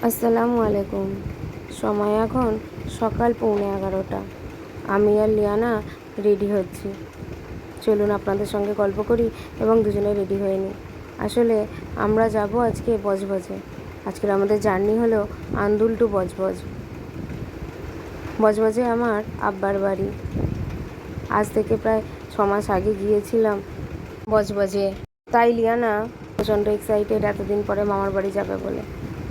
আসসালামু আলাইকুম। সময় এখন সকাল 11:15। আমি আর লিয়ানা রেডি হচ্ছি। চলুন আপনাদের সঙ্গে গল্প করি এবং দুজনে রেডি হয়ে নিই। আসলে আমরা যাব আজকে বজবজে। আজকের আমাদের জার্নি হলো আন্দুল টু বজবজ। বজবজে আমার আব্বার বাড়ি। আজ থেকে প্রায় 6 মাস আগে গিয়েছিলাম বজবজে। তাই লিয়ানা প্রচণ্ড এক্সাইটেড এতদিন পরে মামার বাড়ি যাবে বলে।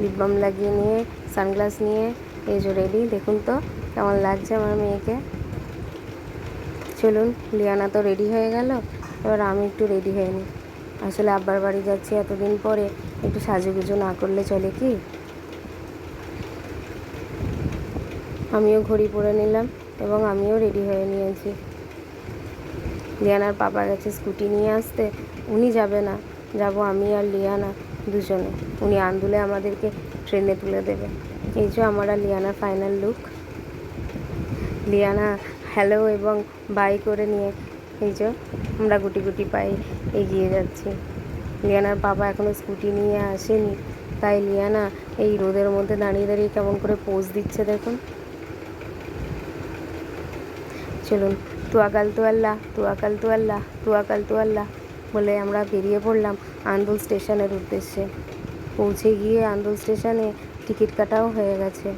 লিপ বাম লাগিয়ে নিয়ে, সানগ্লাস নিয়ে এই যে রেডি। দেখুন তো কেমন লাগছে আমার মেয়েকে। চলুন, লিয়ানা তো রেডি হয়ে গেল, এবার আমি একটু রেডি হয়ে নিই। আসলে আব্বার বাড়ি যাচ্ছি এতদিন পরে, একটু সাজুগুজু না করলে চলে কি। আমিও ঘড়ি পরে নিলাম এবং আমিও রেডি হয়ে নিয়েছি। লিয়ানার পাপা গেছে স্কুটি নিয়ে আসতে। উনি যাবে না, যাব আমি আর লিয়ানা দুজনে। উনি আন্দুলে আমাদেরকে ট্রেনে তুলে দেবে। এই যে আমার আর লিয়ানার ফাইনাল লুক। লিয়ানা হ্যালো এবং বাই করে নিয়ে এই যে আমরা গুটি গুটি পায়ে এগিয়ে যাচ্ছি। লিয়ানার বাবা এখনও স্কুটি নিয়ে আসেনি, তাই লিয়ানা এই রোদের মধ্যে দাঁড়িয়ে দাঁড়িয়ে কেমন করে পোজ দিচ্ছে দেখুন। চলুন, তুয়াকাল তু আল্লাহ, তুয়াকাল তু আল্লাহ, তুয়াকাল তু আল্লাহ বলে আমরা বেরিয়ে পড়লাম আন্দুল স্টেশনের উদ্দেশ্যে। পৌঁছে গিয়ে আন্দুল স্টেশনে টিকিট কাটাও হয়ে গেছে।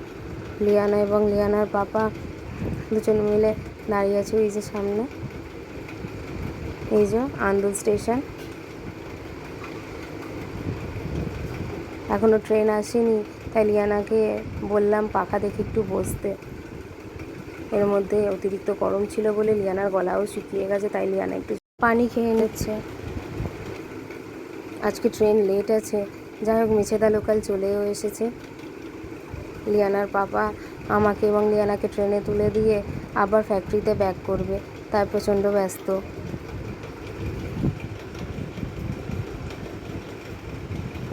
লিয়ানা এবং লিয়ানার পাপা দুজন মিলে দাঁড়িয়ে আছে এই যে সামনে। এই যে আন্দুল স্টেশন। এখনও ট্রেন আসেনি, তাই লিয়ানাকে বললাম পাখা দেখে একটু বসতে। এর মধ্যে অতিরিক্ত গরম ছিল বলে লিয়ানার গলাও শুকিয়ে গেছে, তাই লিয়ানা একটু পানি খেয়ে নিচ্ছে। আজকে ট্রেন লেট আছে। যাই হোক, মেছেদা লোকাল চলেও এসেছে। লিয়ানার পাপা আমাকে এবং লিয়ানাকে ট্রেনে তুলে দিয়ে আবার ফ্যাক্টরিতে ব্যাক করবে, তাই প্রচণ্ড ব্যস্ত।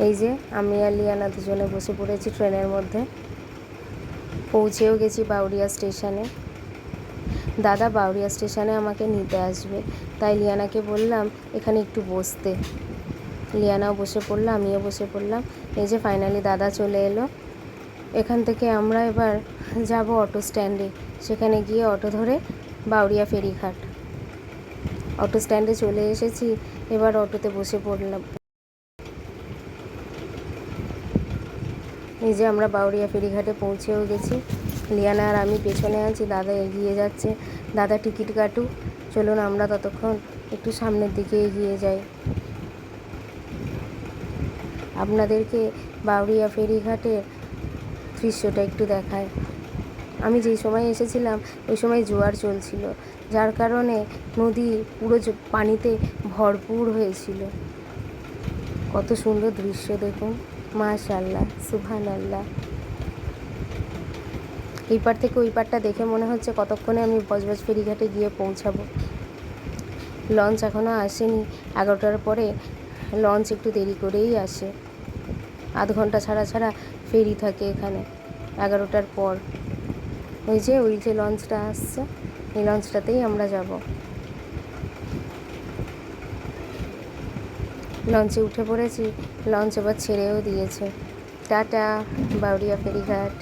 এই যে আমি আর লিয়ানা দুজনে বসে পড়েছি ট্রেনের মধ্যে। পৌঁছেও গেছি বাউরিয়া স্টেশনে। দাদা বাউরিয়া স্টেশনে আমাকে নিতে আসবে, তাই লিয়ানাকে বললাম এখানে একটু বসতে। লিয়ানাও বসে পড়লো, আমিও বসে পড়লাম। এই যে ফাইনালি দাদা চলে এলো। এখান থেকে আমরা এবার যাব অটো স্ট্যান্ডে। সেখানে গিয়ে অটো ধরে বাউরিয়া ফেরিঘাট। অটো স্ট্যান্ডে চলে এসেছি, এবার অটোতে বসে পড়লাম। এই যে আমরা বাউরিয়া ফেরিঘাটে পৌঁছেও গেছি। লিয়ানা আর আমি পেছনে আছি, দাদা এগিয়ে যাচ্ছে। দাদা টিকিট কাটুক। চলুন আমরা ততক্ষণ একটু সামনের দিকে এগিয়ে যাই, আপনাদেরকে বাউরিয়া ফেরিঘাটের দৃশ্যটা একটু দেখায়। আমি যেই সময় এসেছিলাম ওই সময় জোয়ার চলছিল, যার কারণে নদী পুরো পানিতে ভরপুর হয়েছিল। কত সুন্দর দৃশ্য দেখুন, মাশাআল্লাহ, সুবহানাল্লাহ। এই পার থেকে ওই পারটা দেখে মনে হচ্ছে কতক্ষণে আমি বজবজ ফেরিঘাটে গিয়ে পৌঁছাবো। লঞ্চ এখনও আসেনি। 11টার পরে লঞ্চ একটু দেরি করেই আসে। আধ ঘন্টা ছাড়া ছাড়া ফেরি থাকে এখানে 11টার পর। ওই যে লঞ্চটা আসছে, এই লঞ্চটাতেই আমরা যাব। লঞ্চে উঠে পড়েছি। লঞ্চ এবার ছেড়েও দিয়েছে। টাটা, বাউরিয়া ফেরিঘাট।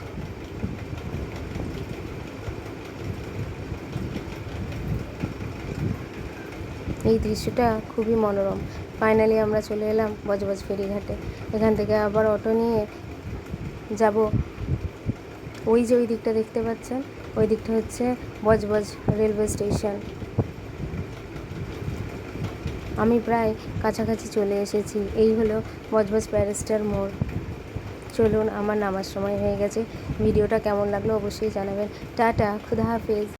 এই দৃশ্যটা খুবই মনোরম। ফাইনালি আমরা চলে এলাম বজবজ ফেরিঘাটে। এখান থেকে আবার অটো নিয়ে যাব। ওই যে ওই দিকটা দেখতে পাচ্ছেন, ওই দিকটা হচ্ছে বজবজ রেলওয়ে স্টেশন। আমি প্রায় কাছাকাছি চলে এসেছি। এই হলো বজবজ ব্যারিস্টার মোড়। চলুন, আমার নামার সময় হয়ে গেছে। ভিডিওটা কেমন লাগলো অবশ্যই জানাবেন। টাটা, খুদা হাফেজ।